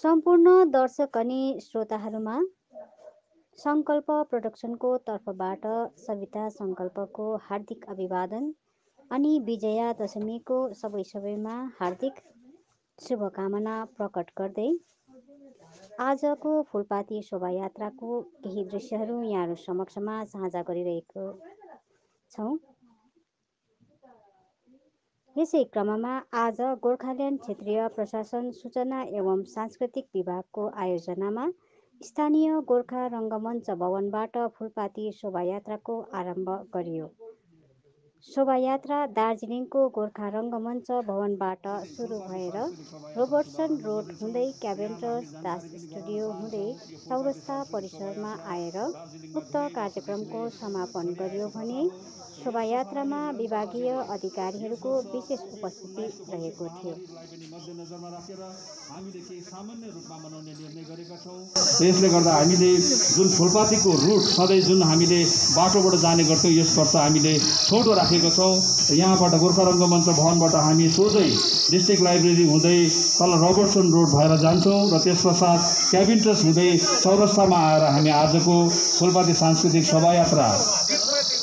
सम्पूर्ण दर्शक अनि श्रोताहरूमा सङ्कल्प प्रोडक्सनको तर्फबाट सविता सङ्कल्पको हार्दिक अभिवादन अनि विजया दशमीको सबैमा हार्दिक शुभकामना प्रकट गर्दै आजको फुलपाती शोभायात्राको केही दृश्यहरू यहाँहरू समक्षमा साझा गरिरहेको छौँ। यसै क्रममा आज गोर्खाल्यान्ड क्षेत्रीय प्रशासन सूचना एवं सांस्कृतिक विभागको आयोजनामा स्थानीय गोर्खा रङ्गमञ्च भवनबाट फुलपाती शोभायात्राको आरम्भ गरियो। शोभायात्रा दार्जिलिङको गोर्खा रङ्गमञ्च भवनबाट सुरु भएर रोबर्टसन रोड हुँदै क्याभेन्डर्स दास स्टुडियो हुँदै चौरस्ता परिसरमा आएर उक्त कार्यक्रमको समापन गरियो भने शोभायात्रामा विभागीय अधिकारीहरूको विशेष उपस्थिति रहेको थियो। यसले गर्दा हामीले जुन फुलपातीको रुट सधैँ जुन हामीले बाटोबाट जाने गर्थ्यौँ यस वर्ष हामीले छोटो राखेको छौँ। यहाँबाट गोर्खा रङ्गमञ्च भवनबाट हामी सोझै डिस्ट्रिक्ट लाइब्रेरी हुँदै तल रोबर्टसन रोड भएर जान्छौँ र त्यस पश्चात क्याभेन्डर्स हुँदै चौरस्तामा आएर हामी आजको फुलपाती सांस्कृतिक शोभायात्रा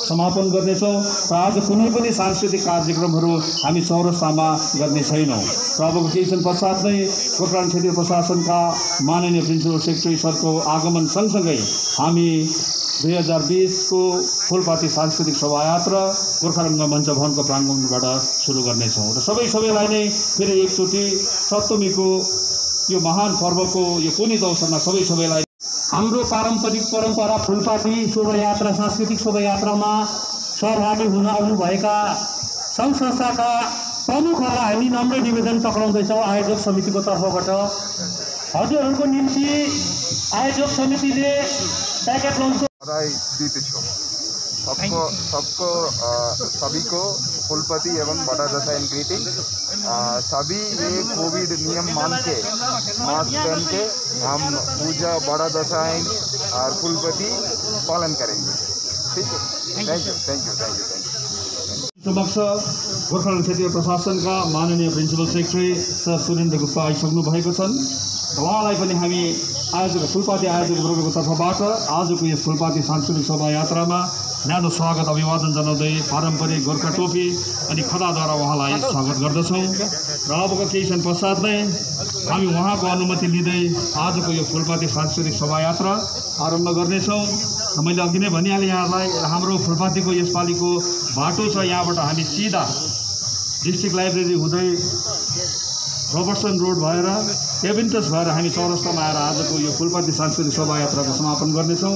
समापन गर्नेछौँ र आज कुनै पनि सांस्कृतिक कार्यक्रमहरू हामी चौरस्तामा गर्ने छैनौँ। र अबको केही क्षण पश्चात नै गोर्खाल्यान्ड क्षेत्रीय प्रशासनका माननीय प्रिन्सिपल सेक्रेटरी सरको आगमन सँगसँगै हामी 2020को फुलपाती सांस्कृतिक शोभायात्रा गोर्खा रङ्गमञ्च भवनको प्राङ्गणबाट सुरु गर्नेछौँ र सबैलाई नै फेरि एकचोटि सप्तमीको यो महान पर्वको यो पुण्य अवसरमा सबैलाई हाम्रो पारम्परिक परम्परा फुलपाती शोभायात्रा सांस्कृतिक शोभायात्रामा सहभागी हुन आउनुभएका सङ्घ संस्थाका प्रमुखहरूलाई हामी नम्र निवेदन टक्राउँदैछौँ। आयोजक समितिको तर्फबाट हजुरहरूको निम्ति आयोजक समितिले प्याकेट लन्च सभी को फुलपति एवं बड़ा दशहरा ग्रीटिंग। सभी ये कोविड नियम मान के मास्क पहन के हम पूजा बड़ा दशहरा और फुलपति पालन करेंगे। ठीक है, थैंक यू। समक्ष गोर्खाल्यान्ड क्षेत्रीय प्रशासनका माननीय principal secretary sir Surendra Gupta आइसक्नु भएको छन्। उहाँलाई पनि हामी फुलपाती आयोजक वर्गको तर्फबाट आजको यस फुलपाती सांस्कृतिक शोभायात्रामा न्यानो स्वागत अभिवादन जनाउँदै पारम्परिक गोर्खा टोपी अनि खदाद्वारा उहाँलाई स्वागत गर्दछौँ। र अबको केही क्षण पश्चात नै हामी उहाँको अनुमति लिँदै आजको यो फुलपाती सांस्कृतिक शोभायात्रा आरम्भ गर्नेछौँ। र मैले अघि नै भनिहालेँ यहाँलाई, हाम्रो फुलपातीको यसपालिको बाटो छ, यहाँबाट हामी सिधा डिस्ट्रिक्ट लाइब्रेरी हुँदै रोबर्टसन रोड भएर क्याभेन्डर्स भएर हामी चौरस्तामा आएर आजको यो फुलपाती सांस्कृतिक शोभायात्राको समापन गर्नेछौँ।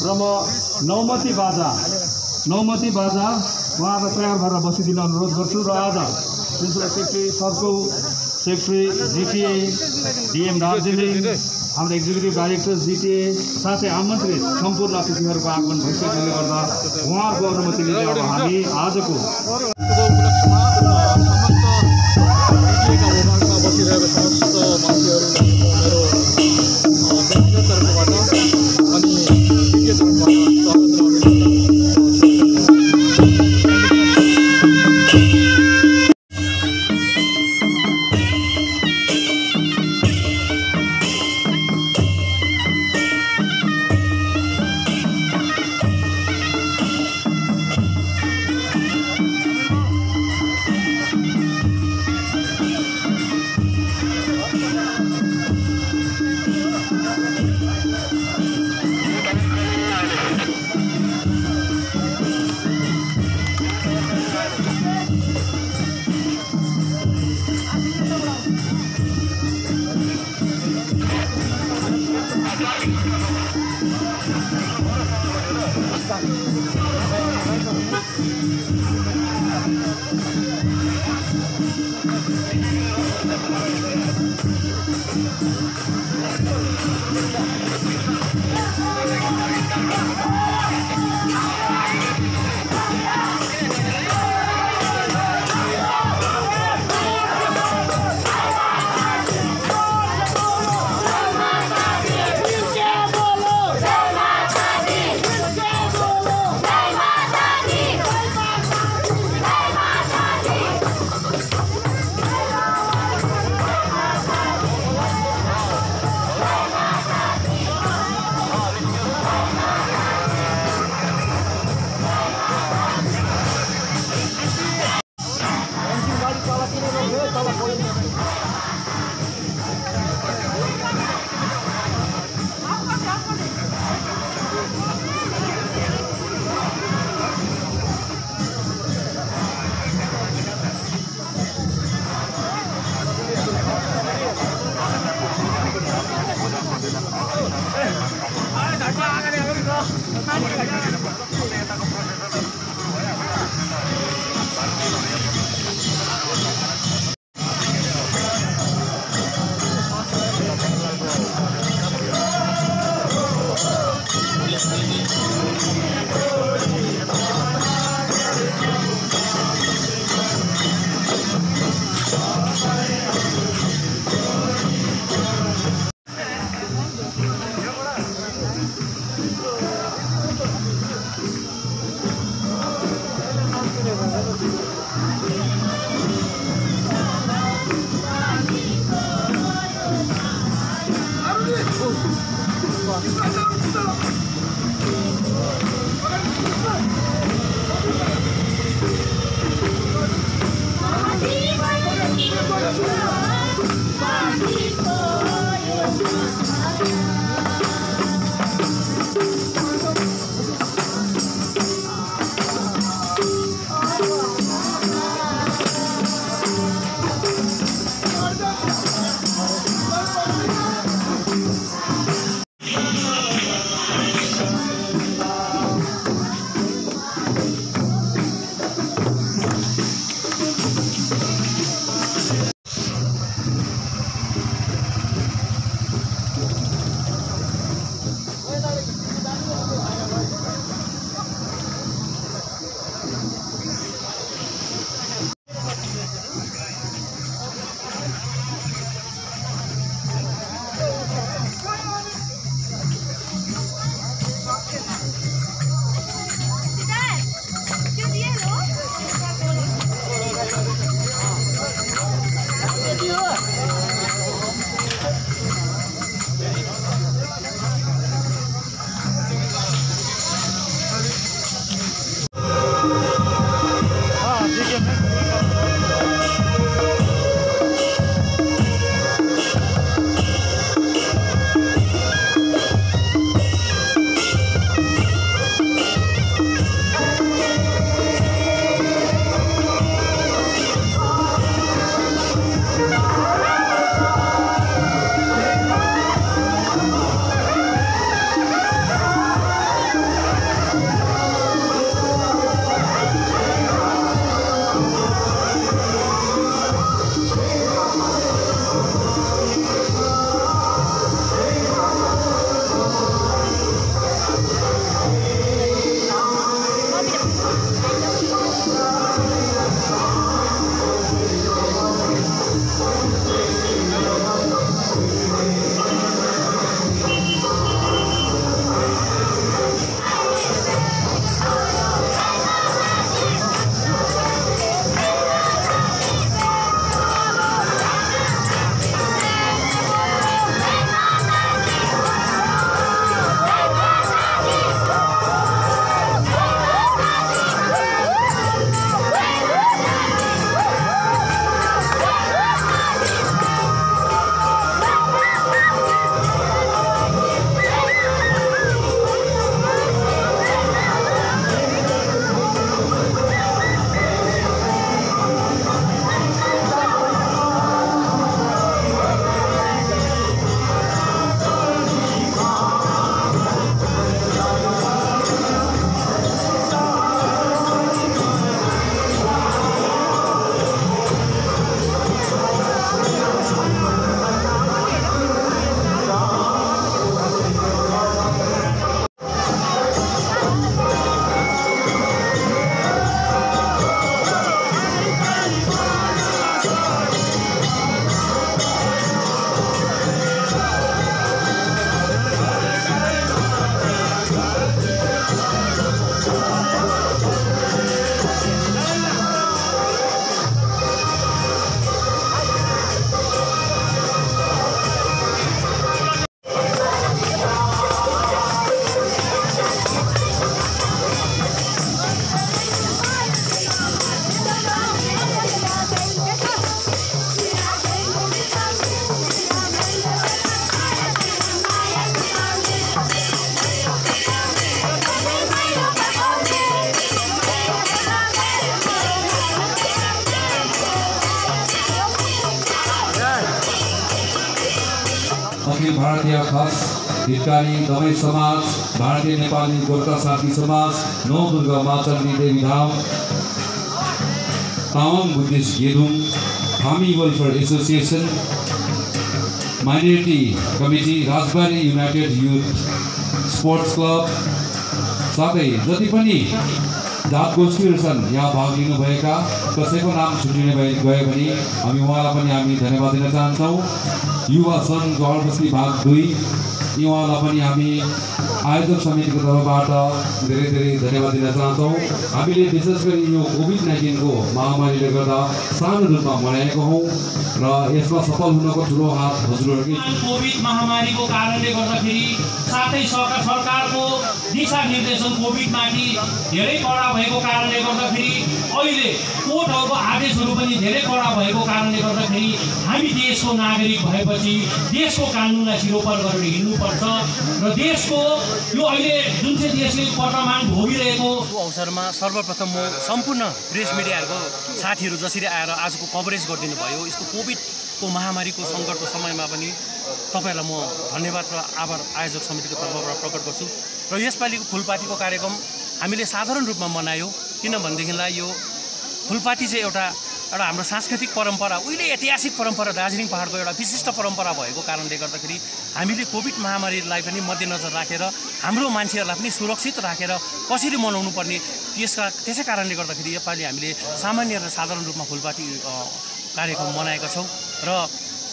र म नौमती बाजा उहाँलाई तयार भएर बसिदिन अनुरोध गर्छु। र आज प्रिन्सिपल सेक्रेटरी सरको सेक्रेटरी जिटिए डिएम दार्जिलिङ, हाम्रो एक्जिक्युटिभ डाइरेक्टर जिटिए साथै आमन्त्रित सम्पूर्ण अतिथिहरूको आगमन भइसकेकोले गर्दा उहाँहरूको अनुमति लिँदै अब हामी आजको बसिरहेको समस्त मान्छेहरू मेरो व्यक्तिगत तर्फबाट अनि विज्ञ तर्फबाट अखिल भारतीय खस हितकारी दवाई समाज, भारतीय नेपाली गोर्खा साथी समाज, नौ दुर्गा माचल्नी देवी धाम, तावाङ बुद्धिस्ट गेरुङ, हामी welfare association, minority committee, Rajbari United youth sports club, साथै जति पनि जात गोष्ठीहरू छन् यहाँ भाग लिनुभएका कसैको नाम छुटिने गयो भने हामी उहाँलाई पनि हामी धन्यवाद दिन चाहन्छौँ। युवा सङ्घ गौरबस्ती भाग 2 उहाँलाई पनि हामी आयोजक समितिको तर्फबाट धेरै धेरै धन्यवाद दिन चाहन्छौँ। हामीले विशेष गरी यो कोभिड-19 को महामारीले गर्दा सानो रूपमा मनाएको हौँ र यसमा सफल हुनको ठुलो हात हजुरहरूकै। कोभिड महामारीको कारणले गर्दाखेरि साथै सरकारको दिशानिर्देशन कोभिडमाथि धेरै कडा भएको कारणले गर्दाखेरि अहिले कोर्टहरूको आदेशहरू पनि धेरै कडा भएको कारणले गर्दाखेरि हामी देशको नागरिक भएपछि देशको कानुनलाई सिरोपर गरेर हिँड्नुपर्छ र देशको यो अहिले जुन चाहिँ देशले वर्तमान भोगिरहेको अवसरमा सर्वप्रथम म सम्पूर्ण प्रेस मिडियाहरूको साथीहरू जसरी आएर आजको कभरेज गरिदिनु भयो, यस्तो कोभिडको महामारीको सङ्कटको समयमा पनि तपाईँहरूलाई म धन्यवाद र आभार आयोजक समितिको तर्फबाट प्रकट गर्छु। र यसपालिको फुलपातीको कार्यक्रम हामीले साधारण रूपमा मनायौँ, किनभनेदेखिलाई यो फुलपाती चाहिँ एउटा हाम्रो सांस्कृतिक परम्परा, उहिले ऐतिहासिक परम्परा, दार्जिलिङ पहाडको एउटा विशिष्ट परम्परा भएको कारणले गर्दाखेरि हामीले कोभिड महामारीलाई पनि मध्यनजर राखेर हाम्रो मान्छेहरूलाई पनि सुरक्षित राखेर कसरी मनाउनु पर्ने त्यसै कारणले गर्दाखेरि योपालि हामीले सामान्य र साधारण रूपमा फुलपाती कार्यक्रम मनाएका छौँ र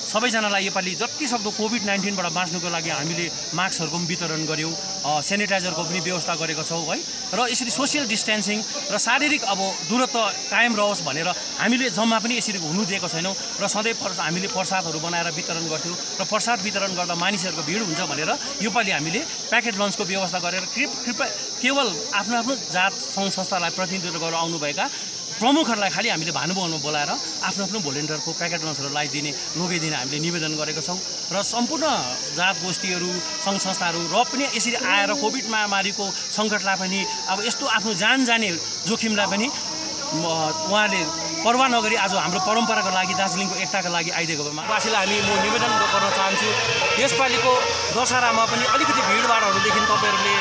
सबैजनालाई योपालि जति सक्दो कोभिड-19बाट बाँच्नुको लागि हामीले मास्कहरूको पनि वितरण गऱ्यौँ, सेनिटाइजरको पनि व्यवस्था गरेका छौँ है। र यसरी सोसियल डिस्टेन्सिङ र शारीरिक दूरत्व कायम रहोस् भनेर हामीले जम्मा पनि यसरी हुनु दिएको छैनौँ र सधैँ हामीले प्रसादहरू बनाएर वितरण गर्थ्यौँ र प्रसाद वितरण गर्दा मानिसहरूको भिड हुन्छ भनेर योपालि हामीले प्याकेट लन्चको व्यवस्था गरेर केवल आफ्नो आफ्नो जात सङ्घ संस्थालाई प्रतिनिधित्व गरेर आउनुभएका प्रमुखहरूलाई खालि हामीले भानुभवनमा बोलाएर आफ्नो आफ्नो भोलिन्टियरको प्याकेट लन्चहरू लगाइदिने लगिदिने हामीले निवेदन गरेका छौँ र सम्पूर्ण जात गोष्ठीहरू सङ्घ संस्थाहरू र पनि यसरी आएर कोभिड महामारीको सङ्कटलाई पनि अब यस्तो आफ्नो जान जाने जोखिमलाई पनि उहाँले परवाह नगरी आज हाम्रो परम्पराको लागि दार्जिलिङको एकताको लागि आइदिएको भएमा वासीलाई म निवेदन गर्न चाहन्छु, यसपालिको दशहरामा पनि अलिकति भिडभाडहरूदेखि तपाईँहरूले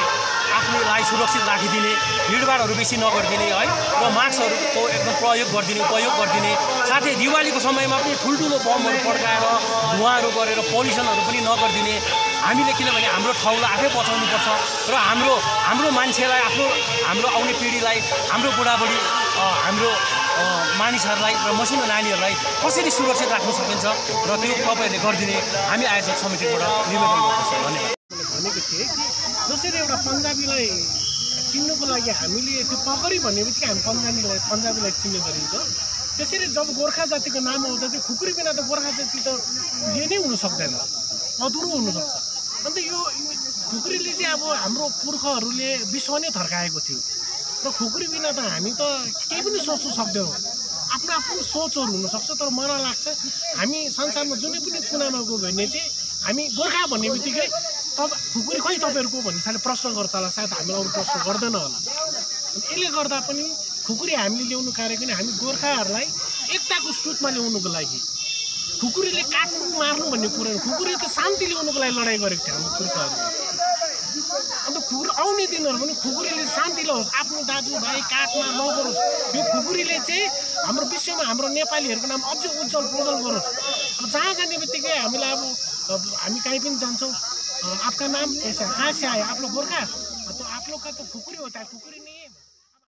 आफूलाई सुरक्षित राखिदिने, भिडभाडहरू बेसी नगरिदिने है र मास्कहरूको एकदम उपयोग गरिदिने, साथै दिवालीको समयमा पनि ठुल्ठुलो बमहरू पड्काएर धुवाहरू गरेर पोल्युसनहरू पनि नगरिदिने। हामीले किनभने हाम्रो ठाउँलाई आफै बचाउनुपर्छ र हाम्रो मान्छेलाई हाम्रो आउने पिँढीलाई, हाम्रो बुढाबुढी, हाम्रो मानिसहरूलाई र मसिनो नानीहरूलाई कसरी सुरक्षित राख्न सकिन्छ र त्यो तपाईँहरूले गरिदिने हामी आयोजक समितिबाट निवेदन गर्दछौँ। धन्यवाद। भनेको थिएँ कि जसरी एउटा पन्जाबीलाई चिन्नुको लागि हामीले त्यो पकरी भन्ने बित्तिकै हामी पन्जाबीलाई चिन्ने गरिन्छ, त्यसरी जब गोर्खा जातिको नाम आउँदा चाहिँ खुकुरी बिना त गोर्खा जाति त यो नै हुन सक्दैन, अधुरो हुनसक्छ। अन्त यो खुकुरीले चाहिँ अब हाम्रो पुर्खाहरूले विश्व नै थर्काएको थियो र खुकुरी बिना त हामी त केही पनि सोच्नु सक्दैनौँ। आफ्नो आफ्नो सोचहरू हुनसक्छ, तर मलाई लाग्छ हामी संसारमा जुनै पनि कुनामा गयो भने चाहिँ हामी गोर्खा भन्ने बित्तिकै खुकुरी खोइ तपाईँहरूको भन्ने साले प्रश्न गर्छ होला, सायद हामीलाई अरू प्रश्न गर्दैन होला। यसले गर्दा पनि खुकुरी हामीले ल्याउनु कार्य पनि हामी गोर्खाहरूलाई एकताको स्रोतमा ल्याउनुको लागि, खुकुरीले काट्नु मार्नु भन्ने कुरा, खुकुरी त शान्ति ल्याउनुको लागि लडाइँ गरेको थियो हाम्रो पुर्खाहरू। अन्त आउने दिनहरू पनि खुकुरीले शान्ति ल्याओस्, आफ्नो दाजुभाइ काटमा नगरोस्। यो खुकुरीले चाहिँ हाम्रो विश्वमा हाम्रो नेपालीहरूको नाम अझै उज्जवल प्रज्वल गरोस्। अब जहाँ जाने बित्तिकै हामीलाई अब हामी कहीँ पनि जान्छौँ, आपका नाम ऐसा कहाँ से आयो, आप लोग गोर्खा, तो आप लोग का तो खुकुरी होता है, खुकुरी नहीं